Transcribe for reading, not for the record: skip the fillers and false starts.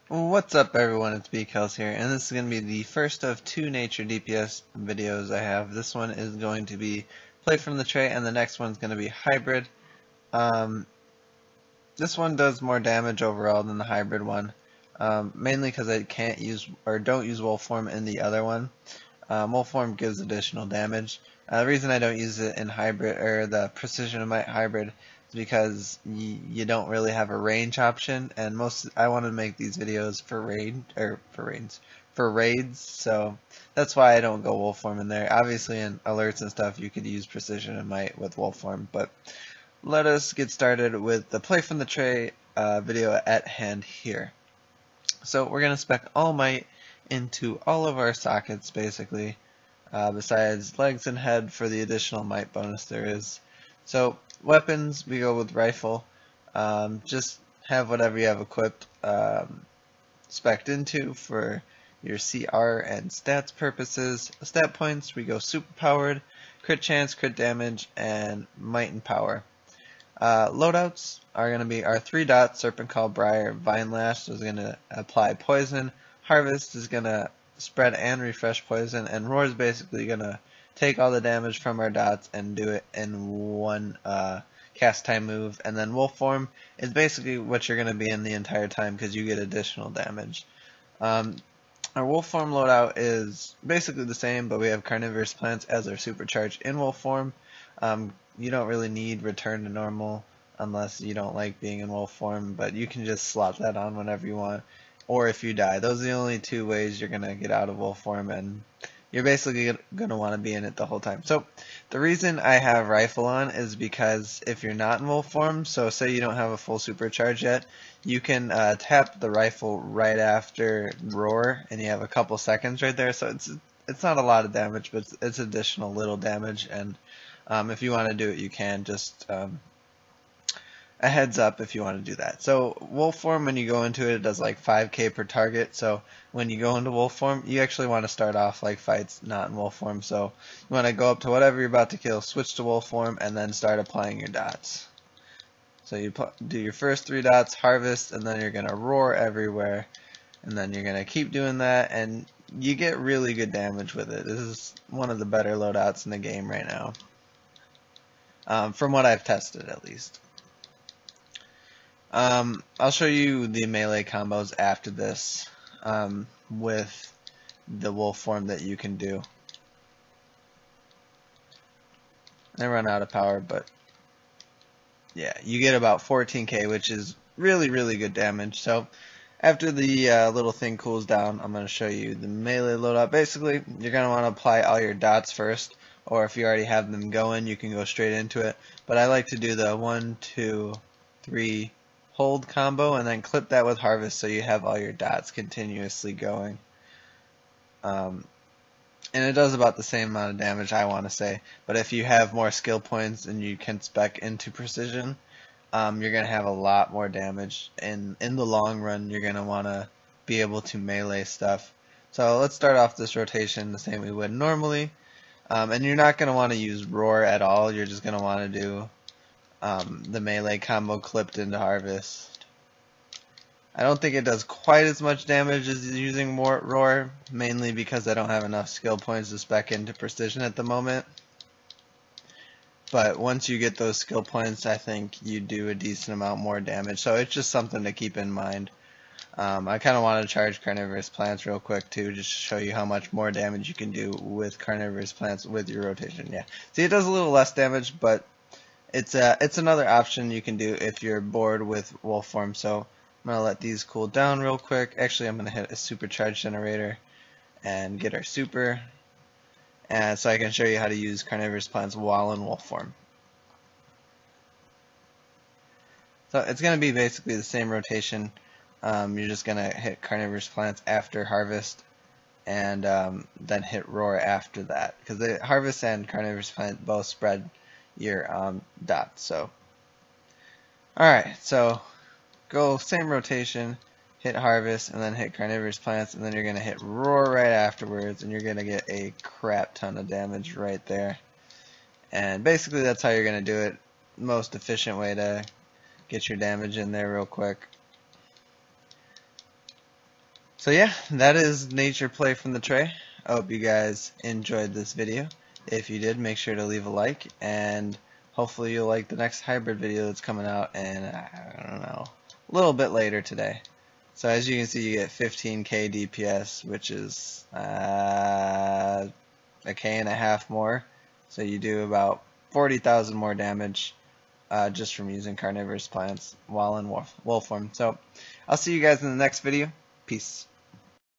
What's up everyone, it's BKels here, and this is going to be the first of two nature DPS videos I have. This one is going to be play from the tray, and the next one's going to be hybrid. This one does more damage overall than the hybrid one, mainly because I can't use or don't use wolf form in the other one. Wolf form gives additional damage. The reason I don't use it in hybrid or the precision of might hybrid is because you don't really have a range option, and I want to make these videos for raids, so that's why I don't go wolf form in there. Obviously in alerts and stuff you could use precision and might with wolf form, but let us get started with the play from the tray video at hand here. So we're gonna spec all might into all of our sockets basically, besides legs and head for the additional might bonus there is. So weapons, we go with rifle. Just have whatever you have equipped spec'd into for your CR and stats purposes. Stat points, we go super powered, crit chance, crit damage, and might and power. Loadouts are going to be our 3 dots, Serpent Call, Briar, Vine Lash is going to apply poison, Harvest is going to spread and refresh poison, and Roar is basically going to take all the damage from our dots and do it in one cast time move. And then Wolf Form is basically what you're going to be in the entire time because you get additional damage. Our Wolf Form loadout is basically the same, but we have Carnivorous Plants as our supercharge in Wolf Form. You don't really need Return to Normal unless you don't like being in Wolf Form, but you can just slot that on whenever you want, or if you die. Those are the only two ways you're going to get out of Wolf Form, and you're basically going to want to be in it the whole time. So the reason I have Rifle on is because if you're not in Wolf Form, so say you don't have a full supercharge yet, you can tap the Rifle right after Roar, and you have a couple seconds right there. So it's not a lot of damage, but it's additional little damage, and if you want to do it, you can. Just a heads up if you want to do that. So Wolf Form, when you go into it, it does like 5k per target. So when you go into Wolf Form, you actually want to start off like fights not in Wolf Form. So you want to go up to whatever you're about to kill, switch to Wolf Form, and then start applying your dots. So you do your first 3 dots, Harvest, and then you're going to Roar everywhere. And then you're going to keep doing that, and you get really good damage with it. This is one of the better loadouts in the game right now. From what I've tested at least. I'll show you the melee combos after this with the Wolf Form that you can do. I run out of power, but yeah, you get about 14k, which is really good damage. So after the little thing cools down, I'm going to show you the melee loadout. Basically, you're going to want to apply all your dots first, or if you already have them going, you can go straight into it. But I like to do the 1, 2, 3 hold combo and then clip that with Harvest so you have all your dots continuously going. And it does about the same amount of damage, I want to say. But if you have more skill points and you can spec into precision, you're going to have a lot more damage. And in the long run, you're going to want to be able to melee stuff. So let's start off this rotation the same we would normally. And you're not going to want to use Roar at all. You're just going to want to do the melee combo clipped into Harvest. I don't think it does quite as much damage as using Roar, mainly because I don't have enough skill points to spec into precision at the moment. But once you get those skill points, I think you do a decent amount more damage. So it's just something to keep in mind. I kind of want to charge Carnivorous Plants real quick too, just to show you how much more damage you can do with Carnivorous Plants with your rotation. Yeah, see, it does a little less damage, but it's another option you can do if you're bored with Wolf Form. So I'm gonna let these cool down real quick. Actually, I'm gonna hit a supercharge generator and get our super, and so I can show you how to use Carnivorous Plants while in Wolf Form. So it's gonna be basically the same rotation. You're just going to hit Carnivorous Plants after Harvest, and then hit Roar after that, because the Harvest and Carnivorous Plant both spread your dots. So, alright, so go same rotation, hit Harvest, and then hit Carnivorous Plants, and then you're going to hit Roar right afterwards, and you're going to get a crap ton of damage right there. And basically that's how you're going to do it. Most efficient way to get your damage in there real quick. So yeah, that is nature play from the tray. I hope you guys enjoyed this video. If you did, make sure to leave a like, and hopefully you'll like the next hybrid video that's coming out, and I don't know, a little bit later today. So as you can see, you get 15k DPS, which is a K and a half more. So you do about 40,000 more damage just from using carnivorous plants while in wolf form. So I'll see you guys in the next video. Peace.